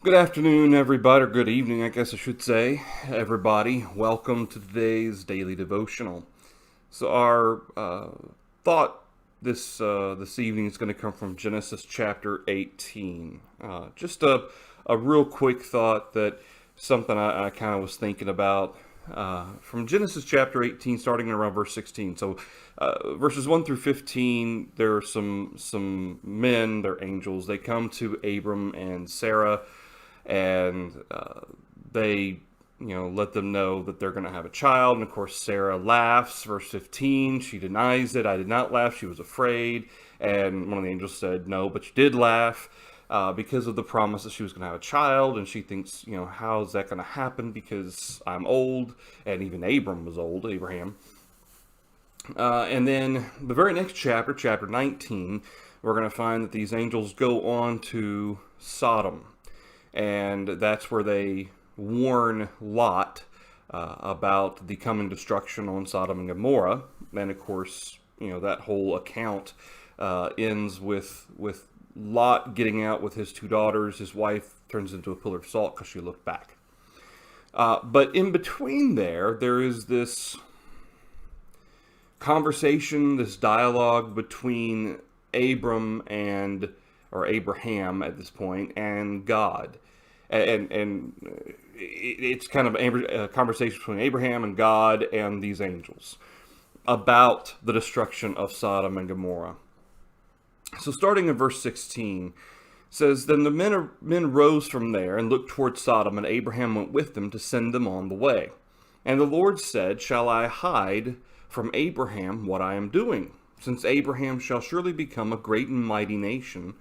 Good afternoon, everybody, or good evening, I guess I should say, everybody. Welcome to today's daily devotional. So, our thought this evening is going to come from Genesis chapter 18. Just a real quick thought that something I kind of was thinking about from Genesis chapter 18, starting around verse 16. So, verses 1 through 15, there are some men, they're angels. They come to Abram and Sarah, and they let them know that they're going to have a child. And of course Sarah laughs. Verse 15, she denies it. I did not laugh, she was afraid. And one of the angels said, no, but you did laugh, because of the promise that she was going to have a child. And she thinks, how is that going to happen, because I'm old. And even Abram was old, Abraham. And then the very next chapter, chapter 19, we're going to find that these angels go on to Sodom. And that's where they warn Lot about the coming destruction on Sodom and Gomorrah. And of course, that whole account ends with Lot getting out with his two daughters. His wife turns into a pillar of salt because she looked back. But in between there is this conversation, this dialogue between Abraham at this point, and God. And it's kind of a conversation between Abraham and God and these angels about the destruction of Sodom and Gomorrah. So starting in verse 16, says, Then the men rose from there and looked toward Sodom, and Abraham went with them to send them on the way. And the Lord said, Shall I hide from Abraham what I am doing? Since Abraham shall surely become a great and mighty nation,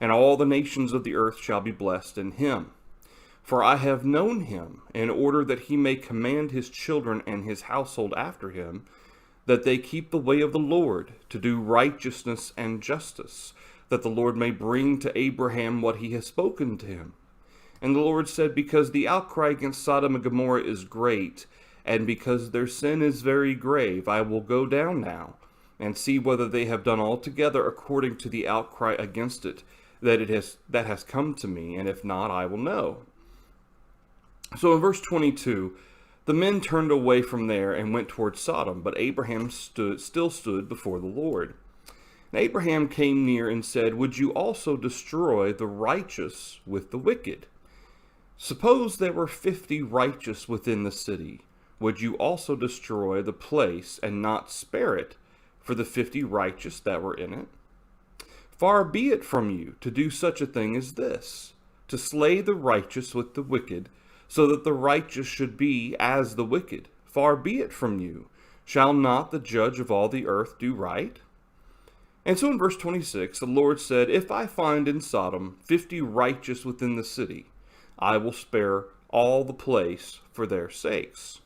and all the nations of the earth shall be blessed in him. For I have known him, in order that he may command his children and his household after him, that they keep the way of the Lord, to do righteousness and justice, that the Lord may bring to Abraham what he has spoken to him. And the Lord said, Because the outcry against Sodom and Gomorrah is great, and because their sin is very grave, I will go down now, and see whether they have done altogether according to the outcry against it, that has come to me, and if not, I will know. So in verse 22, the men turned away from there and went toward Sodom, but Abraham still stood before the Lord. And Abraham came near and said, Would you also destroy the righteous with the wicked? Suppose there were 50 righteous within the city. Would you also destroy the place and not spare it for the 50 righteous that were in it? Far be it from you to do such a thing as this, to slay the righteous with the wicked, so that the righteous should be as the wicked. Far be it from you. Shall not the judge of all the earth do right? And so in verse 26, the Lord said, If I find in Sodom 50 righteous within the city, I will spare all the place for their sakes.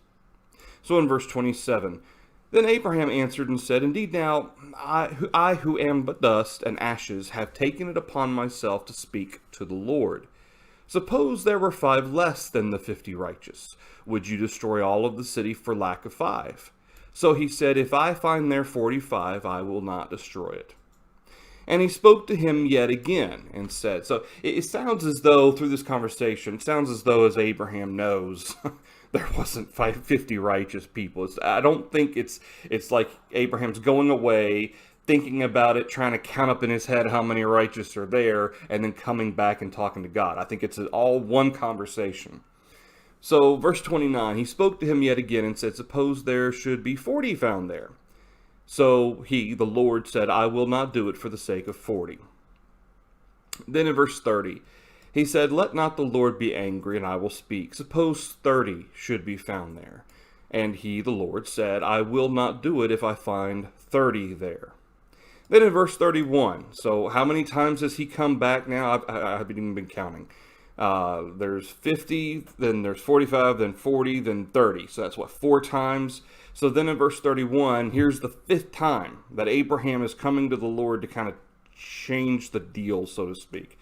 So in verse 27, Then Abraham answered and said, Indeed now, I who am but dust and ashes have taken it upon myself to speak to the Lord. Suppose there were 5 less than the 50 righteous. Would you destroy all of the city for lack of 5? So he said, If I find there 45, I will not destroy it. And he spoke to him yet again and said, so it sounds as though through this conversation, it sounds as though as Abraham knows there wasn't 50 righteous people. I don't think it's like Abraham's going away, thinking about it, trying to count up in his head how many righteous are there, and then coming back and talking to God. I think it's all one conversation. So verse 29, he spoke to him yet again and said, Suppose there should be 40 found there. So the Lord said, I will not do it for the sake of 40. Then in verse 30, he said, Let not the Lord be angry, and I will speak. Suppose 30 should be found there. And the Lord, said, I will not do it if I find 30 there. Then in verse 31, so how many times has he come back now? I haven't even been counting. There's 50, then there's 45, then 40, then 30. So that's 4 times. So then in verse 31, here's the 5th time that Abraham is coming to the Lord to kind of change the deal, so to speak.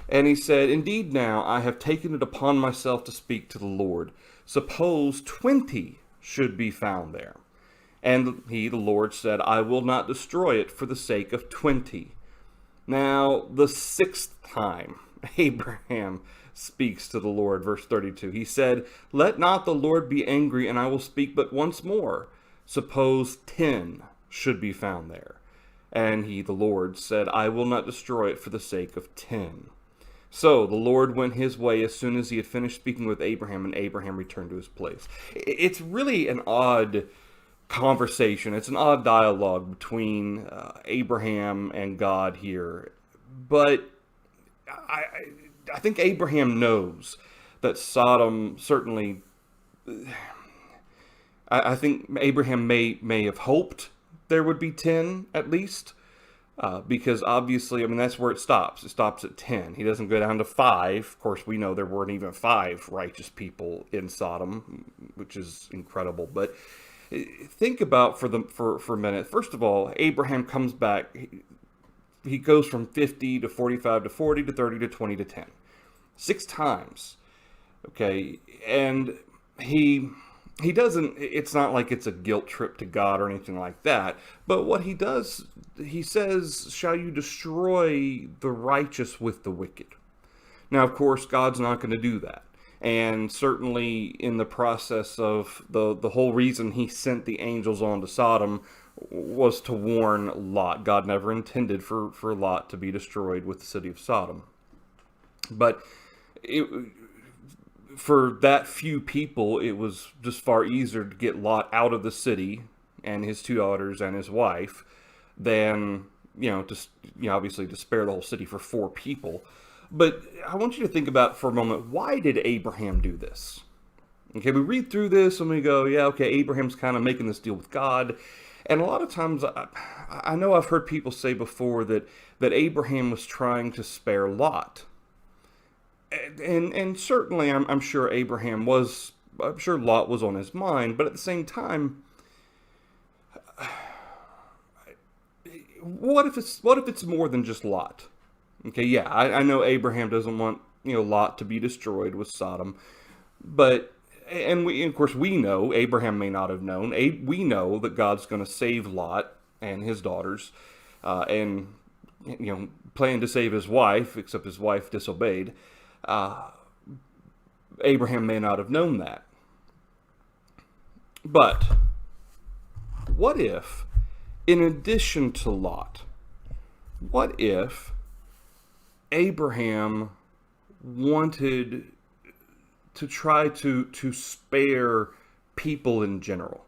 And he said, Indeed now I have taken it upon myself to speak to the Lord. Suppose 20 should be found there. And the Lord, said, I will not destroy it for the sake of 20. Now, the 6th time, Abraham speaks to the Lord. Verse 32, he said, "Let not the Lord be angry, and I will speak but once more. Suppose 10 should be found there." And he, the Lord, said, "I will not destroy it for the sake of 10." So the Lord went his way as soon as he had finished speaking with Abraham, and Abraham returned to his place. It's really an odd conversation. It's an odd dialogue between Abraham and God here. But I, I think Abraham knows that Sodom certainly. I think Abraham may have hoped there would be 10 at least. Because obviously, I mean, that's where it stops. It stops at 10. He doesn't go down to 5. Of course, we know there weren't even 5 righteous people in Sodom, which is incredible. But think about for a minute. First of all, Abraham comes back. He goes from 50 to 45 to 40 to 30 to 20 to 10. 6 times. Okay, and he doesn't, it's not like it's a guilt trip to God or anything like that. But what he does, he says, "Shall you destroy the righteous with the wicked?" Now, of course, God's not going to do that. And certainly in the process of the whole reason he sent the angels on to Sodom was to warn Lot. God never intended for Lot to be destroyed with the city of Sodom. But for that few people, it was just far easier to get Lot out of the city and his 2 daughters and his wife than, obviously to spare the whole city for 4 people. But I want you to think about for a moment, why did Abraham do this? Okay, we read through this and we go, yeah, okay, Abraham's kind of making this deal with God. And a lot of times, I know I've heard people say before that Abraham was trying to spare Lot. And certainly, I'm sure I'm sure Lot was on his mind, but at the same time, what if it's more than just Lot? Okay, yeah, I know Abraham doesn't want Lot to be destroyed with Sodom, but of course we know Abraham may not have known. We know that God's going to save Lot and his daughters, and plan to save his wife, except his wife disobeyed. Abraham may not have known that. But what if, in addition to Lot, what if Abraham wanted to try to spare people in general?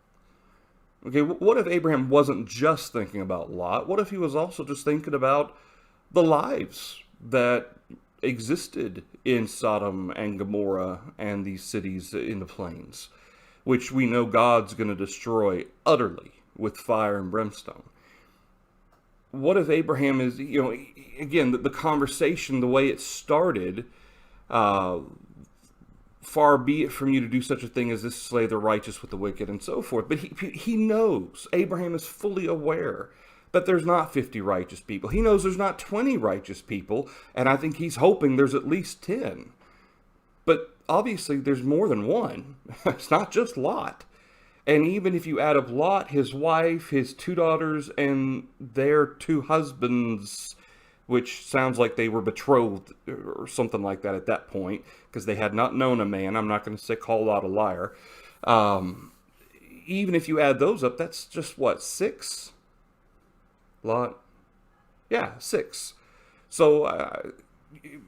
Okay, what if Abraham wasn't just thinking about Lot? What if he was also just thinking about the lives that existed in Sodom and Gomorrah and these cities in the plains, which we know God's going to destroy utterly with fire and brimstone? What if Abraham is, again, the conversation, the way it started, far be it from you to do such a thing as this, slay the righteous with the wicked, and so forth. But he knows, Abraham is fully aware that there's not 50 righteous people. He knows there's not 20 righteous people, and I think he's hoping there's at least 10. But obviously there's more than one. It's not just Lot. And even if you add up Lot, his wife, his 2 daughters, and their 2 husbands, which sounds like they were betrothed or something like that at that point, because they had not known a man. I'm not going to say call Lot a liar. Even if you add those up, that's just what, 6? Lot? Yeah, 6. So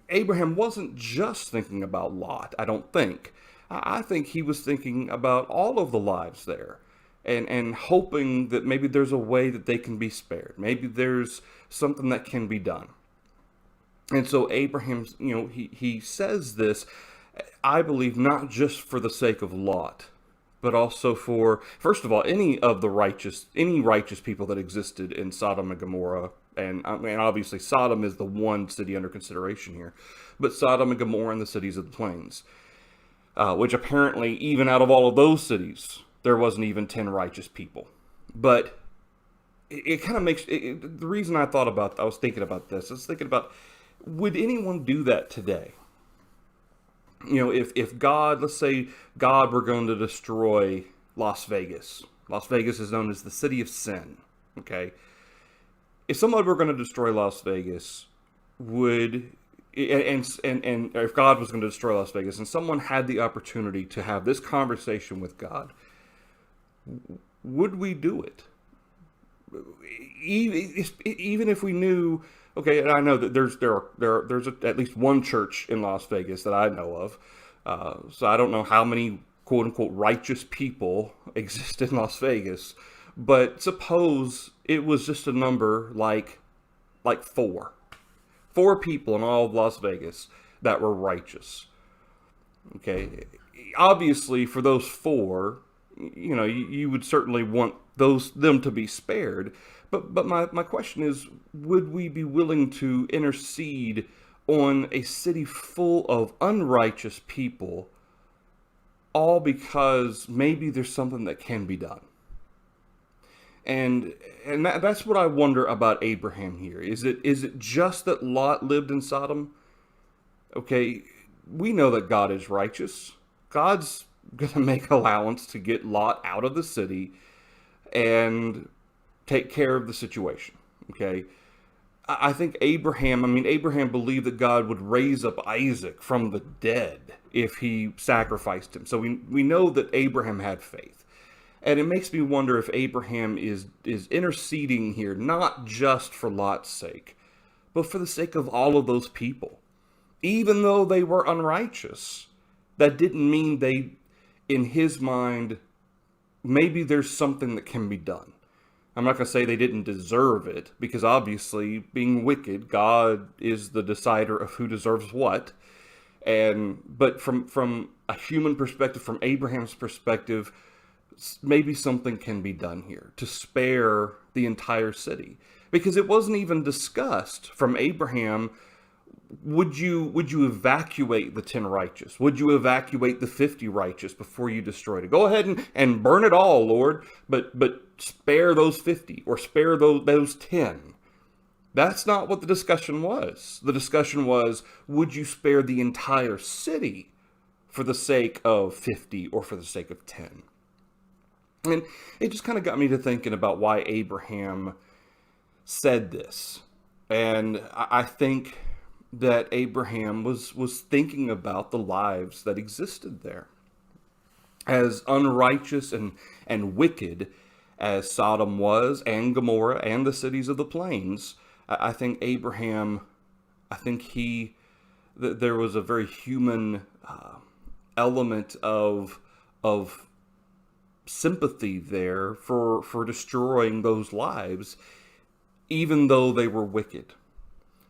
Abraham wasn't just thinking about Lot, I don't think. I think he was thinking about all of the lives there and hoping that maybe there's a way that they can be spared. Maybe there's something that can be done. And so Abraham, he says this, I believe, not just for the sake of Lot, but also for, first of all, any righteous people that existed in Sodom and Gomorrah. And I mean, obviously Sodom is the one city under consideration here, but Sodom and Gomorrah and the cities of the plains, which apparently even out of all of those cities, there wasn't even 10 righteous people. But it kind of makes, the reason I was thinking about this, I was thinking about, would anyone do that today? If God, let's say God were going to destroy Las Vegas. Las Vegas is known as the city of sin, okay? If somebody were going to destroy Las Vegas, would and if God was going to destroy Las Vegas, and someone had the opportunity to have this conversation with God, would we do it? Even if we knew, okay, and I know that there's at least one church in Las Vegas that I know of, so I don't know how many quote unquote righteous people exist in Las Vegas, but suppose it was just a number like four people in all of Las Vegas that were righteous. Okay, obviously for those four, you would certainly want them to be spared. But my question is, would we be willing to intercede on a city full of unrighteous people, all because maybe there's something that can be done? And that's what I wonder about Abraham here. Is it just that Lot lived in Sodom? Okay, we know that God is righteous. God's going to make allowance to get Lot out of the city and take care of the situation. Okay, I think Abraham believed that God would raise up Isaac from the dead if he sacrificed him. So we know that Abraham had faith. And it makes me wonder if Abraham is interceding here, not just for Lot's sake, but for the sake of all of those people. Even though they were unrighteous, that didn't mean in his mind, maybe there's something that can be done. I'm not going to say they didn't deserve it, because obviously, being wicked, God is the decider of who deserves what. But from a human perspective, from Abraham's perspective, maybe something can be done here to spare the entire city. Because it wasn't even discussed from Abraham, would you evacuate the 10 righteous? Would you evacuate the 50 righteous before you destroyed it? Go ahead and burn it all, Lord, but spare those 50 or spare those 10. That's not what the discussion was. The discussion was, would you spare the entire city for the sake of 50 or for the sake of 10? And it just kind of got me to thinking about why Abraham said this. And I think that Abraham was thinking about the lives that existed there. As unrighteous and wicked as Sodom was, and Gomorrah, and the cities of the plains, I think there was a very human element of sympathy there for destroying those lives, even though they were wicked.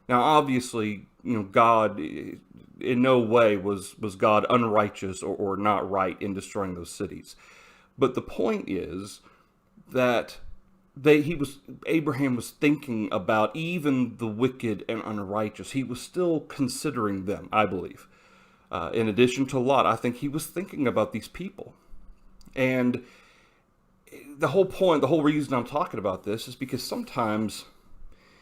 Now, obviously, God, in no way was God unrighteous or not right in destroying those cities. But the point is that Abraham was thinking about even the wicked and unrighteous. He was still considering them, I believe. In addition to Lot, I think he was thinking about these people. And the whole reason I'm talking about this is because sometimes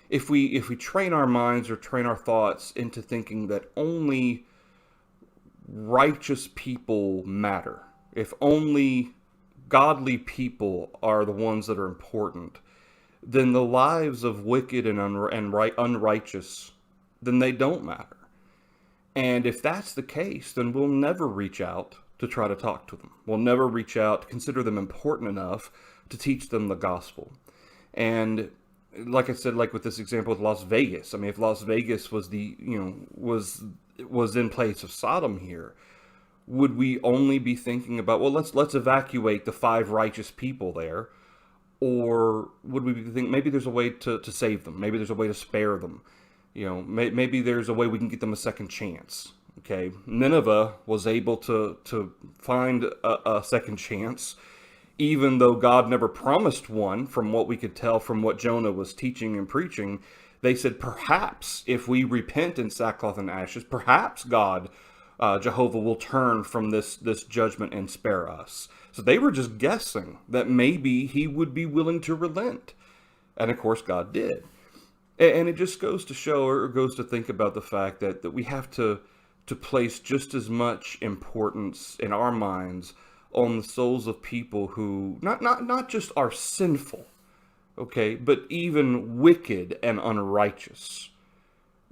if we train our minds or train our thoughts into thinking that only righteous people matter, if only godly people are the ones that are important, then the lives of wicked and unrighteous, then they don't matter. And if that's the case, then we'll never reach out to try to talk to them. We'll never reach out to consider them important enough to teach them the gospel. And like I said, like with this example with Las Vegas, if Las Vegas was was in place of Sodom here, would we only be thinking about, well, let's evacuate the 5 righteous people there? Or would we be thinking maybe there's a way to save them? Maybe there's a way to spare them. Maybe there's a way we can get them a second chance. Okay, Nineveh was able to find a second chance, even though God never promised one. From what we could tell from what Jonah was teaching and preaching, they said, perhaps if we repent in sackcloth and ashes, perhaps God, Jehovah, will turn from this judgment and spare us. So they were just guessing that maybe he would be willing to relent. And of course God did. And it just goes to show, or goes to think about the fact that we have to place just as much importance in our minds on the souls of people who not just are sinful, okay, but even wicked and unrighteous.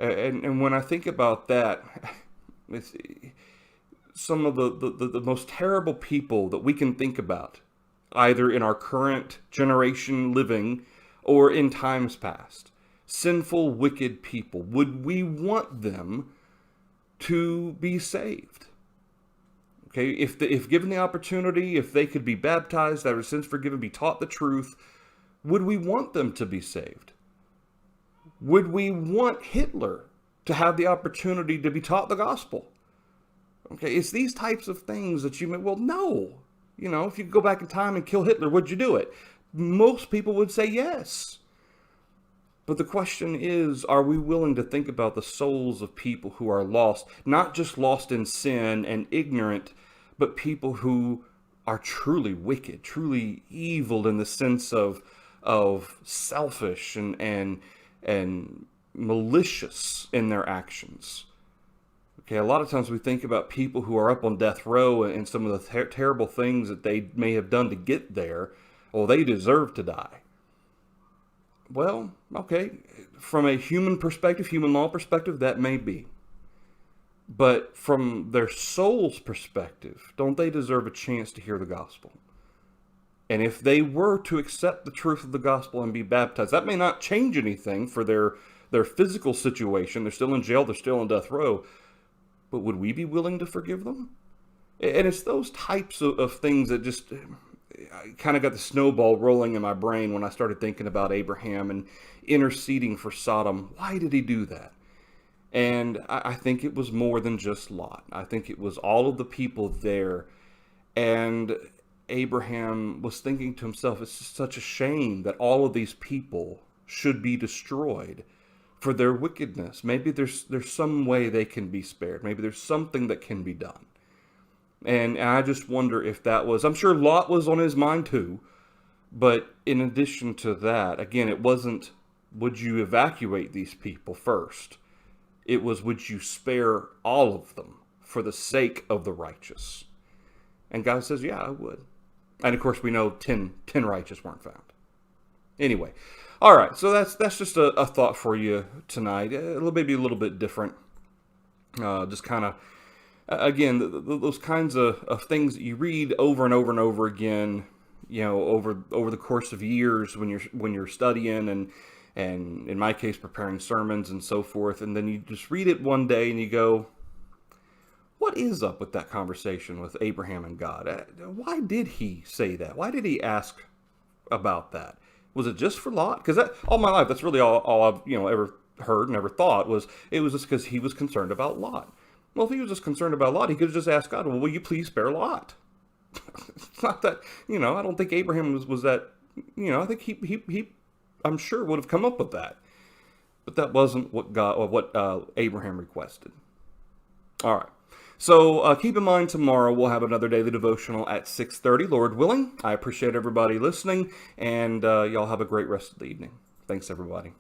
And when I think about that, it's some of the most terrible people that we can think about, either in our current generation living or in times past. Sinful, wicked people. Would we want them to be saved? Okay, if given the opportunity, if they could be baptized, have their sins forgiven, be taught the truth, would we want them to be saved? Would we want Hitler to have the opportunity to be taught the gospel? Okay, it's these types of things that you may, well, no. You know, if you could go back in time and kill Hitler, would you do it? Most people would say yes. But the question is, are we willing to think about the souls of people who are lost, not just lost in sin and ignorant, but people who are truly wicked, truly evil in the sense of selfish and malicious in their actions? Okay, a lot of times we think about people who are up on death row and some of the terrible things that they may have done to get there. Well, they deserve to die. Well, okay, from a human perspective, human law perspective, that may be. But from their soul's perspective, don't they deserve a chance to hear the gospel? And if they were to accept the truth of the gospel and be baptized, that may not change anything for their physical situation. They're still in jail, they're still on death row. But would we be willing to forgive them? And it's those types of things that just kind of got the snowball rolling in my brain when I started thinking about Abraham and interceding for Sodom. Why did he do that? And I think it was more than just Lot. I think it was all of the people there. And Abraham was thinking to himself, it's just such a shame that all of these people should be destroyed for their wickedness. Maybe there's some way they can be spared. Maybe there's something that can be done. And I just wonder if that was, I'm sure Lot was on his mind too, but in addition to that, again, it wasn't, would you evacuate these people first? It was, would you spare all of them for the sake of the righteous? And God says, yeah, I would. And of course, we know 10 righteous weren't found. Anyway, all right, so that's just a thought for you tonight. Maybe a little bit different. Just kind of, again, those kinds of things that you read over and over and over again, you know, over the course of years when you're studying and in my case preparing sermons and so forth, and then you just read it one day and you go, what is up with that conversation with Abraham and God? Why did he say that? Why did he ask about that? Was it just for Lot? Because all my life, that's really all I've ever heard and ever thought was it was just because he was concerned about Lot. Well, if he was just concerned about Lot, he could have just asked God, well, will you please spare Lot? It's not that, I don't think Abraham was that, I think he I'm sure would have come up with that. But that wasn't what Abraham requested. All right. So keep in mind, tomorrow we'll have another daily devotional at 6:30, Lord willing. I appreciate everybody listening, and y'all have a great rest of the evening. Thanks, everybody.